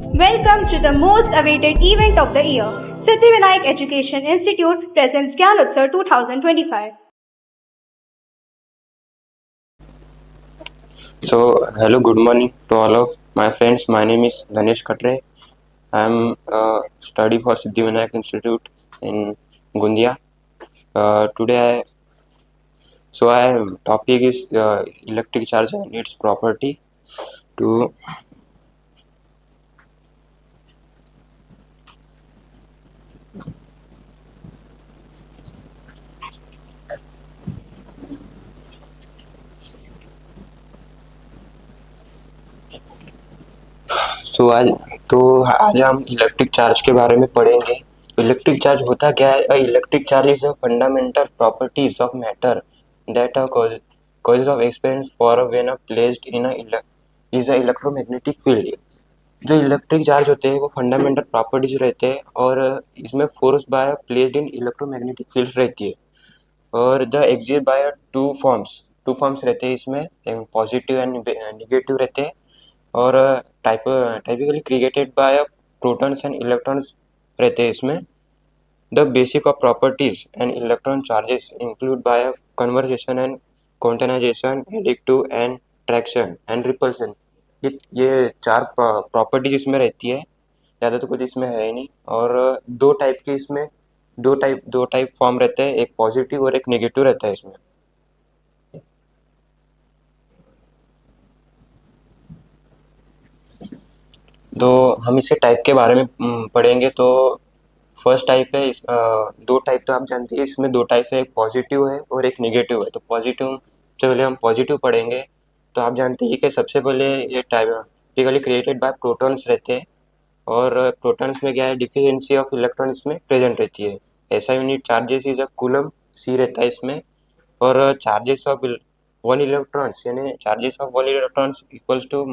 Welcome to the most awaited event of the year. Siddhivinayak Education Institute presents Gyan Utsav 2025. So, hello, good morning to all of my friends. My name is Dhanesh Khatre. I am study for Siddhivinayak Institute in Gundia. Today, I topic is electric charge and its property. To आज हम electric charge के बारे में पढ़ेंगे. Electric charge होता क्या है? Electric charge is a fundamental properties of matter that are causes of experience for when placed in is a electromagnetic field. जो इलेक्ट्रिक चार्ज होते हैं वो फंडामेंटल प्रॉपर्टीज रहते हैं और इसमें force by placed in electromagnetic field रहती है और the exit by two forms रहते हैं. इसमें पॉजिटिव एंड निगेटिव रहते हैं और typically created by protons and electrons रहते हैं. इसमें the basic of properties and electron charges include by conservation and quantization, एडिक्टिव एंड ट्रैक्शन एंड रिपल्शन. ये चार प्रॉपर्टीज इसमें रहती है. ज़्यादा तो कुछ इसमें है ही नहीं. और दो टाइप के इसमें दो टाइप फॉर्म रहते हैं, एक पॉजिटिव और एक नेगेटिव रहता है इसमें. तो हम इसके टाइप के बारे में पढ़ेंगे. तो फर्स्ट टाइप है दो टाइप तो आप जानते हैं. इसमें दो टाइप है, एक पॉजिटिव है और एक नेगेटिव है. तो पॉजिटिव से पहले हम पॉजिटिव पढ़ेंगे. तो आप जानते हैं कि सबसे पहले ये टाइपिकली क्रिएटेड बाय प्रोटॉन्स रहते हैं और प्रोटॉन्स में क्या है, डिफिशिएंसी ऑफ इलेक्ट्रॉन इसमें प्रेजेंट रहती है. ऐसा unit charges is a coulomb C रहता है इसमें. और चार्जेस ऑफ वन इलेक्ट्रॉन्स यानी charges of one electrons equals to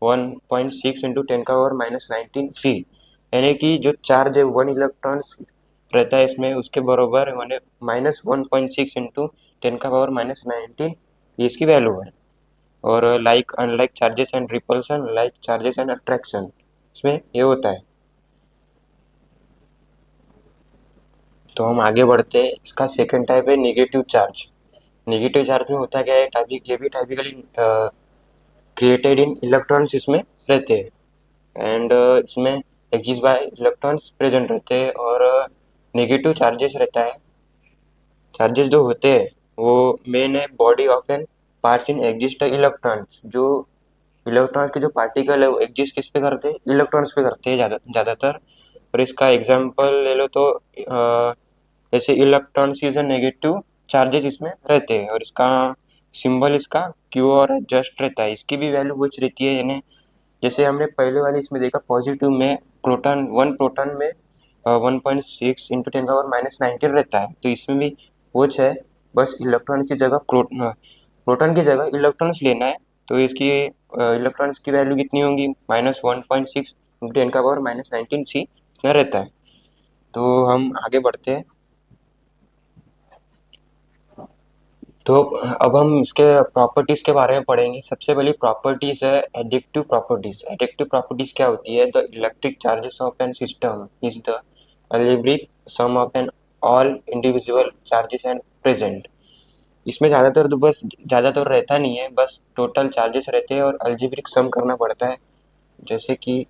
-1.6 into 10⁻⁻19 C. यानी कि जो चार्ज है वन इलेक्ट्रॉन्स रहता है इसमें उसके बराबर मैंने -1.6 इंटू 10⁻⁻19 इसकी वैल्यू है. और unlike charges and repulsion, like charges and attraction, इसमें ये होता है. तो हम आगे बढ़ते हैं. इसका सेकंड टाइप है नेगेटिव चार्ज. नेगेटिव चार्ज में होता क्या है, ये भी टाइपिकली क्रिएटेड इन इलेक्ट्रॉन्स इसमें रहते हैं एंड इसमें एक्सिस्ट बाय इलेक्ट्रॉन्स प्रेजेंट रहते हैं. और नेगेटिव चार्जेस रहता है. चार्जेस जो होते हैं वो मेन है body of an parts in exist electrons. जो इलेक्ट्रॉन्स के जो पार्टिकल है वो एग्जिस्ट किस पे करते हैं, इलेक्ट्रॉन्स पे करते हैं ज़्यादातर. और इसका एग्जांपल ले लो तो जैसे इलेक्ट्रॉन्स इज नेगेटिव चार्जेस इसमें रहते हैं और इसका सिंबल इसका क्यू और जस्ट रहता है. इसकी भी वैल्यू कुछ रहती है. यानी जैसे हमने पहले वाले इसमें देखा पॉजिटिव में वन प्रोटॉन में 1.6 इंटू 10⁻⁻19 रहता है. तो इसमें भी कुछ है, बस इलेक्ट्रॉन की जगह प्रोटॉन की जगह इलेक्ट्रॉन्स लेना है. तो इसकी इलेक्ट्रॉन्स की वैल्यू कितनी होंगी, -1.6 इंटू 10⁻⁻19 सी इतना रहता है. तो हम आगे बढ़ते हैं. तो अब हम इसके प्रॉपर्टीज़ के बारे में पढ़ेंगे. सबसे पहली प्रॉपर्टीज़ है एडिक्टिव प्रॉपर्टीज़. एडिक्टिव प्रॉपर्टीज़ क्या होती है, the electric charges of an system is the algebraic sum of an all individual charges and present. इसमें ज़्यादातर रहता नहीं है, बस टोटल चार्जेस रहते हैं और अलजेब्रिक सम करना पड़ता है. जैसे कि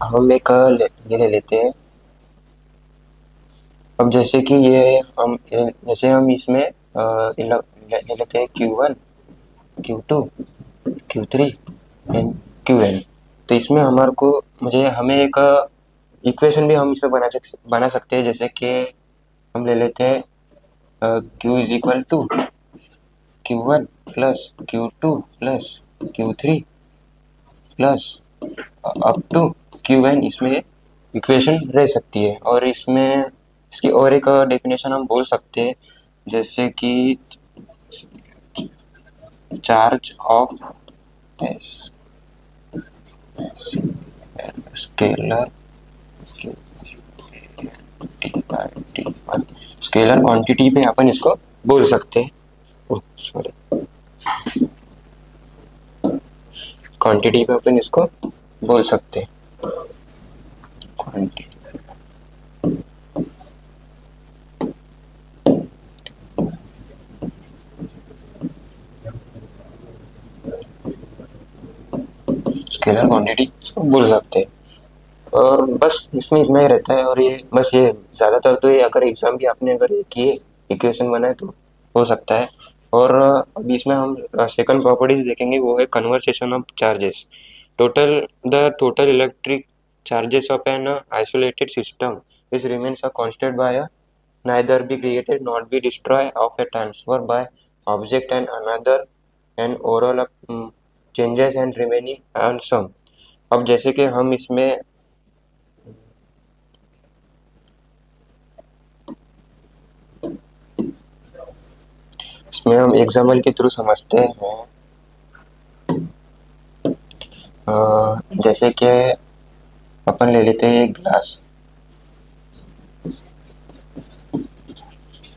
हम एक ये ले लेते हैं. अब जैसे कि हम इसमें ले लेते हैं Q1, Q2, Q3 and Qn. तो इसमें हमें एक इक्वेशन भी हम इसमें बना सकते हैं. जैसे कि हम ले लेते हैं Q is equal to Q1 plus Q2 plus Q3 plus up to Qn. इसमें इक्वेशन रह सकती है. और इसकी और एक डेफिनेशन हम बोल सकते हैं जैसे कि charge of scalar scalar quantity पे अपन इसको बोल सकते हैं, सॉरी, क्वांटिटी पे अपन इसको बोल सकते हैं, क्वांटिटी। स्केलर क्वांटिटी इसको बोल सकते हैं। और बस इसमें इतना ही रहता है। और ये बस ये ज़्यादातर तो ये अगर एग्जाम भी आपने अगर ये किए, इक्वेशन बनाए तो हो सकता है। और अभी इसमें हम सेकंड प्रॉपर्टीज देखेंगे, वो है conversation of charges. Total electric charges of an isolated system is remains a constant by a neither be created nor be destroyed of a transfer by object and another and overall changes and remaining and some। अब जैसे कि हम इसमें हम example के through समझते हैं। जैसे कि अपन ले लेते हैं एक ग्लास,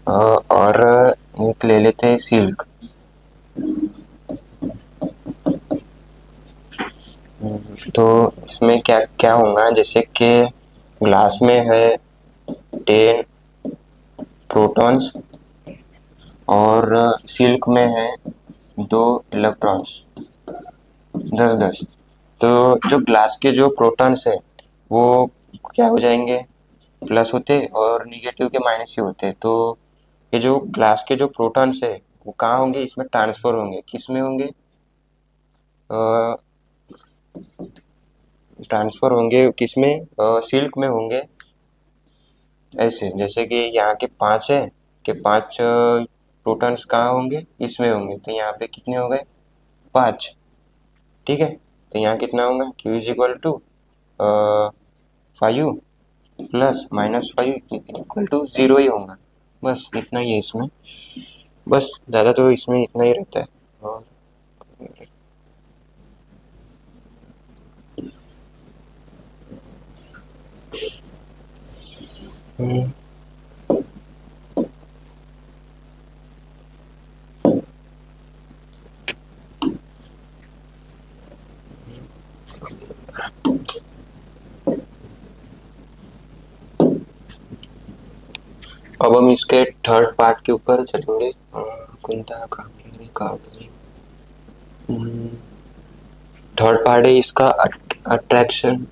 और एक ले लेते हैं सिल्क। तो इसमें क्या क्या होगा, जैसे कि ग्लास में है 10 प्रोटॉन्स और सिल्क में है 2 इलेक्ट्रॉन्स, 10-10। तो जो ग्लास के जो प्रोटॉन्स है वो क्या हो जाएंगे, प्लस होते, और निगेटिव के माइनस ही होते। तो ये जो ग्लास के जो प्रोटॉन्स है वो कहाँ होंगे, इसमें ट्रांसफर होंगे, किस में होंगे, ट्रांसफर होंगे किस में, सिल्क में होंगे। ऐसे जैसे कि यहाँ के 5 है कि 5 प्रोटॉन्स कहाँ होंगे, इसमें होंगे। तो यहाँ पे कितने हो गए, 5। ठीक है, तो यहाँ कितना होगा, Q is equal to 5 plus -5 equal to 0 ही होगा। बस इतना ही है इसमें, बस ज़्यादा तो इसमें इतना ही रहता है। और अब हम इसके थर्ड पार्ट के ऊपर चलेंगे। थर्ड पार्ट है इसका अट्रैक्शन।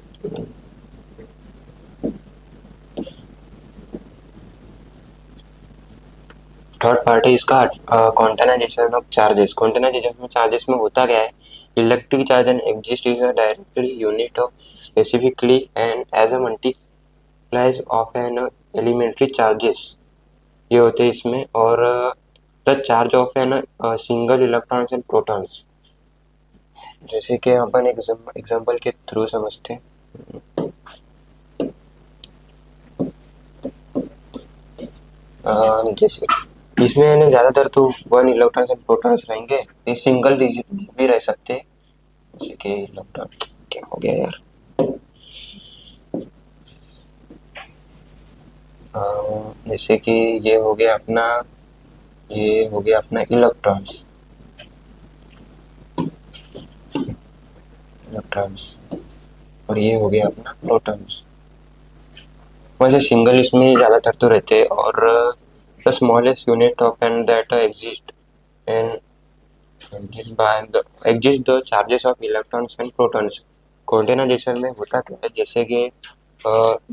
थर्ड पार्ट है इसका quantization of charges. Quantization of charges में होता क्या है, electric charge and exist is a directly unit of specifically and as a multiplies of an elementary charges, ये होते हैं इसमें। और the charge of an single electrons and protons, जैसे कि अपन एग्जांपल के थ्रू समझते हैं। जैसे इसमें है ना ज़्यादातर तो 1 इलेक्ट्रॉन्स एंड प्रोटॉन्स रहेंगे, ये सिंगल डिजिट भी रह सकते हैं। जैसे कि इलेक्ट्रॉन, क्या हो गया यार, जैसे कि ये हो गया अपना, ये हो गया अपना इलेक्ट्रॉन्स, और ये हो गया अपना प्रोटॉन्स। वैसे सिंगल इसमें ज़्यादातर तो रहते हैं। और the smallest unit of an that exist and exist the charges of electrons and protons। Quantization में होता क्या है, जैसे कि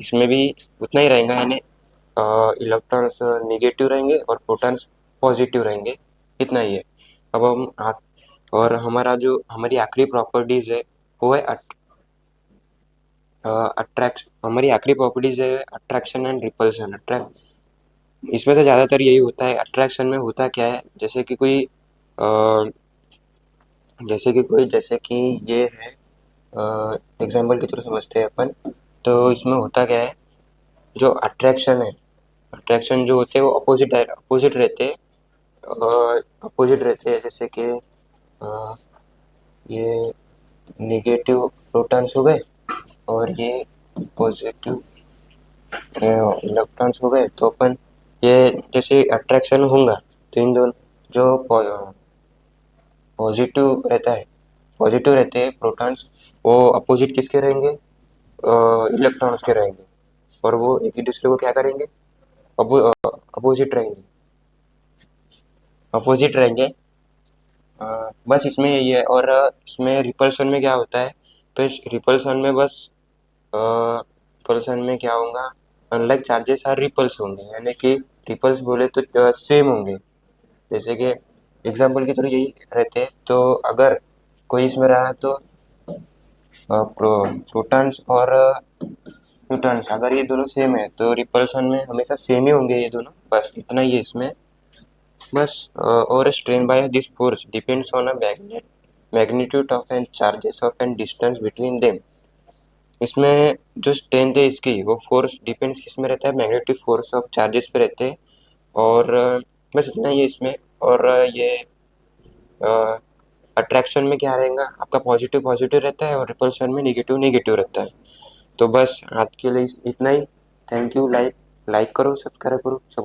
इसमें भी उतना ही रहेगा, यानी इलेक्ट्रॉन्स निगेटिव रहेंगे और प्रोटॉन्स पॉजिटिव रहेंगे, इतना ही है। अब और हमारा जो हमारी आखिरी प्रॉपर्टीज है वो है अट्रैक्शन। हमारी आखिरी प्रॉपर्टीज है अट्रैक्शन एंड रिपल्शन। इसमें से ज़्यादातर यही होता है। अट्रैक्शन में होता क्या है, जैसे कि जैसे कि ये है, एग्जाम्पल के थ्रू समझते हैं अपन। तो इसमें होता क्या है, जो अट्रैक्शन है, अट्रैक्शन जो होते हैं वो अपोजिट रहते हैं, जैसे कि ये नेगेटिव प्रोटॉन्स हो गए और ये पॉजिटिव इलेक्ट्रॉन्स हो गए तो अपन ये जैसे अट्रैक्शन होगा तो इन दोनों जो पॉजिटिव रहता है, पॉजिटिव रहते हैं प्रोटॉन्स, वो अपोजिट किसके रहेंगे, इलेक्ट्रॉन्स के रहेंगे, और वो एक दूसरे को क्या करेंगे, अपोजिट रहेंगे, अपोजिट रहेंगे। बस इसमें यही है। और इसमें रिपल्सन में क्या होता है, तो रिपल्सन में बस रिपल्सन में क्या होगा, अनलाइक चार्जेस आर रिपल्स होंगे, यानी कि रिपल्स बोले तो सेम होंगे। जैसे कि एग्जाम्पल की तरह यही रहते हैं, तो अगर कोई इसमें रहा तो प्रोटॉन्स और न्यूट्रॉन्स अगर ये दोनों सेम है तो रिपल्सन में हमेशा सेम ही होंगे ये दोनों, बस इतना ही है इसमें। बस और strain by this force depends on a magnitude of and charges of and distance between them. इसमें जो स्ट्रेंथ है इसकी, वो फोर्स डिपेंड्स किस में रहता है, मैग्नेटिक फोर्स ऑफ चार्जेस पे रहते हैं। और बस इतना ही है इसमें। और ये अट्रैक्शन में क्या रहेगा आपका, पॉजिटिव पॉजिटिव रहता है और रिपल्शन में निगेटिव निगेटिव रहता है। तो बस आज के लिए इतना ही। Thank you. लाइक करो, सब्सक्राइब करो सब।